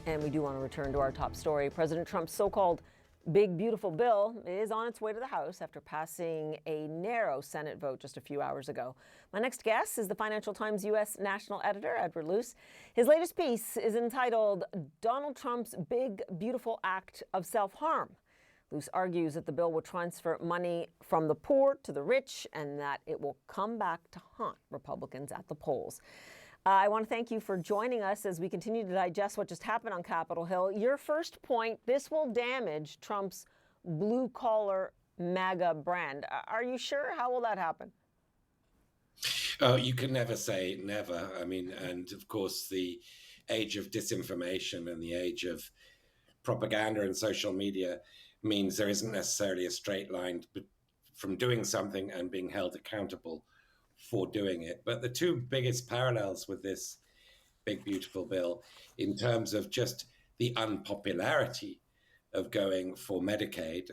And we do want to return to our top story. President Trump's so-called big, beautiful bill is on its way to the House after passing a narrow Senate vote just a few hours ago. My next guest is the Financial Times U.S. national editor, Edward Luce. His latest piece is entitled Donald Trump's Big, Beautiful Act of Self-Harm. Luce argues that the bill will transfer money from the poor to the rich and that it will come back to haunt Republicans at the polls. I want to thank you for joining us as we continue to digest what just happened on Capitol Hill. Your first point, this will damage Trump's blue-collar MAGA brand. Are you sure? How will that happen? Oh, you can never say never. I mean, and of course, the age of disinformation and the age of propaganda and social media means there isn't necessarily a straight line from doing something and being held accountable for doing it. But the two biggest parallels with this big, beautiful bill in terms of just the unpopularity of going for Medicaid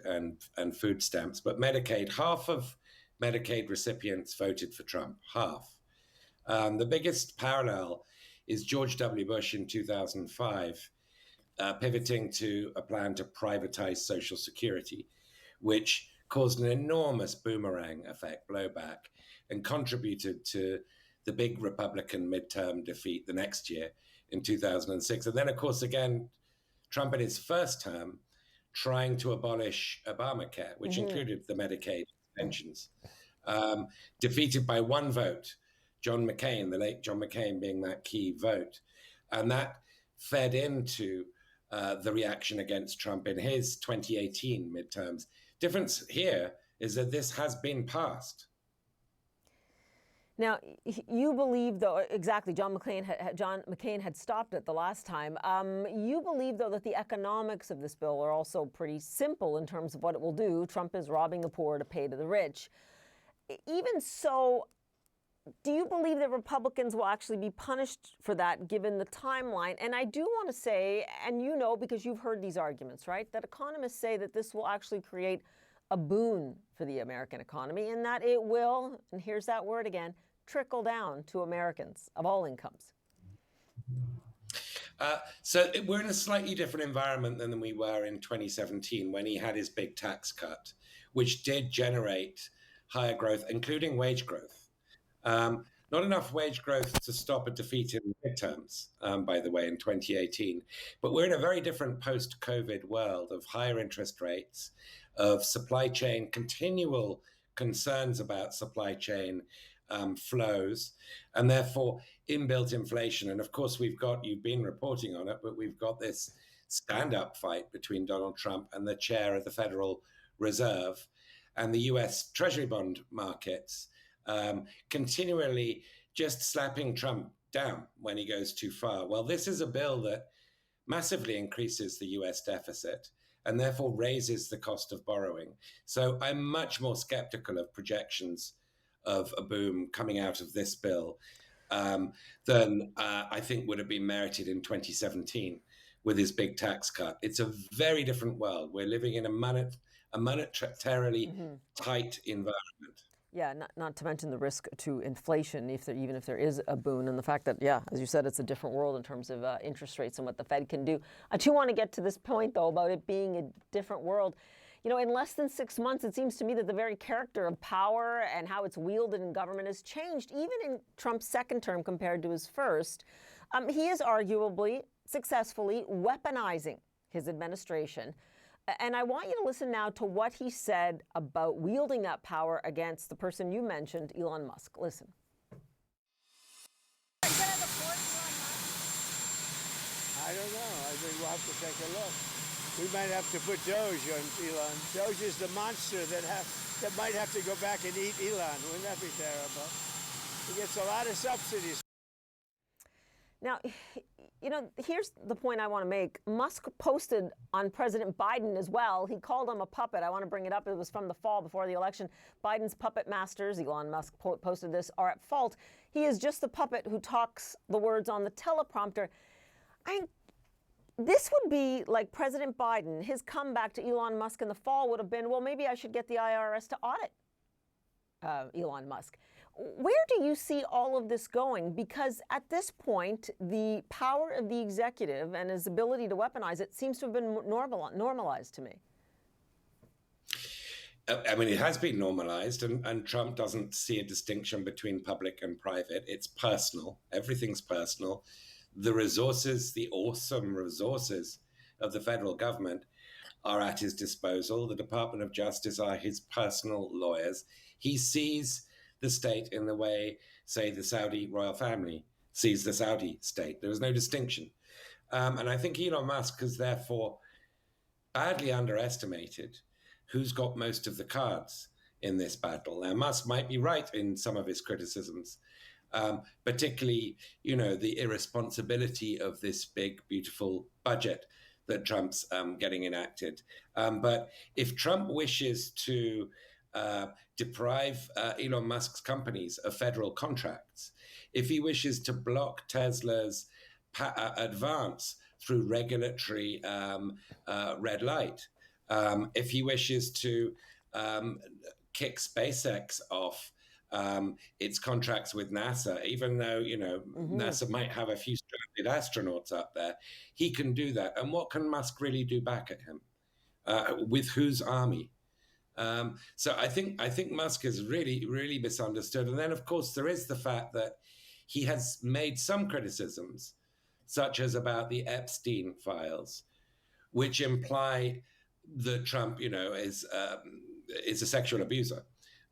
and food stamps, but Medicaid, half of Medicaid recipients voted for Trump, half. The biggest parallel is George W. Bush in 2005, pivoting to a plan to privatize Social Security, which caused an enormous boomerang effect, blowback, and contributed to the big Republican midterm defeat the next year in 2006. And then, of course, again, Trump in his first term trying to abolish Obamacare, which included the Medicaid pensions, defeated by one vote, John McCain, the late John McCain being that key vote. And that fed into the reaction against Trump in his 2018 midterms. Difference here is that this has been passed. Now, you believe, though, exactly, John McCain had stopped it the last time. You believe, though, that the economics of this bill are also pretty simple in terms of what it will do. Trump is robbing the poor to pay to the rich. Even so, do you believe that Republicans will actually be punished for that, given the timeline? And I do want to say, and you know, because you've heard these arguments, right, that economists say that this will actually create a boon for the American economy and that it will, and here's that word again, trickle down to Americans of all incomes. So we're in a slightly different environment than we were in 2017 when he had his big tax cut, which did generate higher growth, including wage growth. Not enough wage growth to stop a defeat in midterms, by the way, in 2018. But we're in a very different post-COVID world of higher interest rates, of supply chain, continual concerns about supply chain flows, and therefore inbuilt inflation. And of course, you've been reporting on it, but we've got this stand-up fight between Donald Trump and the chair of the Federal Reserve and the US Treasury bond markets, continually just slapping Trump down when he goes too far. Well, this is a bill that massively increases the US deficit and therefore raises the cost of borrowing. So I'm much more skeptical of projections of a boom coming out of this bill than I think would have been merited in 2017 with his big tax cut. It's a very different world. We're living in a monetarily tight environment. Yeah, not to mention the risk to inflation, even if there is a boon, and the fact that, yeah, as you said, it's a different world in terms of interest rates and what the Fed can do. I do want to get to this point, though, about it being a different world. You know, in less than 6 months, it seems to me that the very character of power and how it's wielded in government has changed, even in Trump's second term compared to his first. He is arguably successfully weaponizing his administration. And I want you to listen now to what he said about wielding that power against the person you mentioned, Elon Musk. Listen. I don't know. I think we'll have to take a look. We might have to put Doge on Elon. Doge is the monster that might have to go back and eat Elon. Wouldn't that be terrible? He gets a lot of subsidies. Now, you know, here's the point I want to make. Musk posted on President Biden as well. He called him a puppet. I want to bring it up. It was from the fall before the election. Biden's puppet masters, Elon Musk posted this, are at fault. He is just the puppet who talks the words on the teleprompter. This would be like President Biden. His comeback to Elon Musk in the fall would have been, well, maybe I should get the IRS to audit Elon Musk. Where do you see all of this going? Because at this point, the power of the executive and his ability to weaponize it seems to have been normalized to me. I mean, it has been normalized, and Trump doesn't see a distinction between public and private. It's personal. Everything's personal. The resources, the awesome resources of the federal government are at his disposal. The Department of Justice are his personal lawyers. He sees the state in the way, say, the Saudi royal family sees the Saudi state. There is no distinction. And I think Elon Musk has therefore badly underestimated who's got most of the cards in this battle. Now, Musk might be right in some of his criticisms, particularly, the irresponsibility of this big, beautiful budget that Trump's getting enacted. But if Trump wishes to deprive Elon Musk's companies of federal contracts, if he wishes to block Tesla's advance through regulatory red light, if he wishes to kick SpaceX off its contracts with NASA, even though, NASA might have a few stranded astronauts up there, he can do that. And what can Musk really do back at him? With whose army? So I think Musk is really, really misunderstood. And then, of course, there is the fact that he has made some criticisms, such as about the Epstein files, which imply that Trump, is a sexual abuser.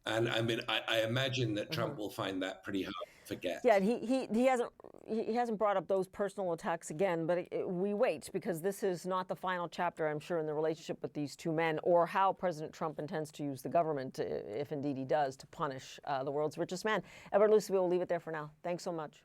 And I mean, I imagine that Trump will find that pretty hard to forget. Yeah, he hasn't brought up those personal attacks again, but we wait, because this is not the final chapter, I'm sure, in the relationship with these two men, or how President Trump intends to use the government, if indeed he does, to punish the world's richest man. Luce, we will leave it there for now. Thanks so much.